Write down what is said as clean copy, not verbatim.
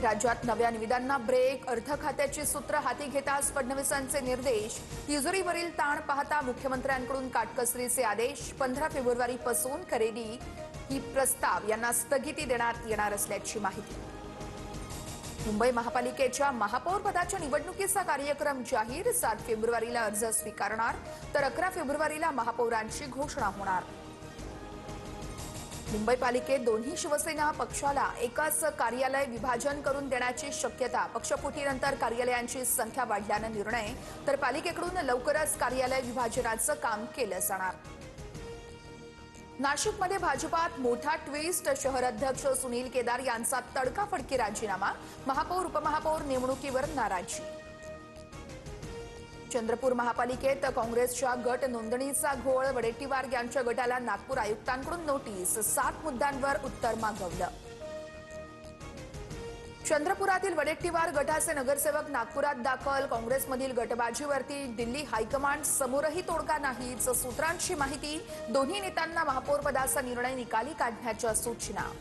राज्यात नव्या निविदांना ब्रेक, अर्थ खात्याची सूत्र हाती घेताच फडणवीसांचे निर्देश, तिजोरीवरील ताण पाहता मुख्यमंत्र्यांकडून काटकसरीचे आदेश, 15 फेब्रुवारीपासून खरेदी ही प्रस्ताव यांना स्थगिती देण्यात येणार असल्याची माहिती. मुंबई महापालिकेच्या महापौर पदाच्या निवडणुकीचा कार्यक्रम जाहीर, 7 फेब्रुवारीला अर्ज स्वीकारणार तर 11 फेब्रुवारीला महापौरांची घोषणा होणार. मुंबई पालिकेत दोन्ही शिवसेना पक्षाला एकाच कार्यालय विभाजन करून देण्याची शक्यता, पक्षफुटीनंतर कार्यालयांची संख्या वाढल्याने निर्णय, तर पालिकेकडून लवकरच कार्यालय विभाजनाचं काम केलं जाणार. नाशिकमध्ये भाजपात मोठा ट्विस्ट, शहर अध्यक्ष सुनील केदार यांचा तडकाफडकी राजीनामा, महापौर उपमहापौर नेमणुकीवर नाराजी. चंद्रपूर महापालिकेत काँग्रेसच्या गट नोंदणीचा घोळ, वडेट्टीवार यांच्या गटाला नागपूर आयुक्तांकडून नोटीस, 7 मुद्द्यांवर उत्तर मागवलं. चंद्रपुरातील वडेट्टीवार गटाचे नगरसेवक नागपुरात दाखल, काँग्रेसमधील गटबाजीवरती दिल्ली हायकमांड समोरही तोडगा नाहीच, सूत्रांची माहिती, दोन्ही नेत्यांना महापौरपदाचा निर्णय निकाली काढण्याच्या सूचना.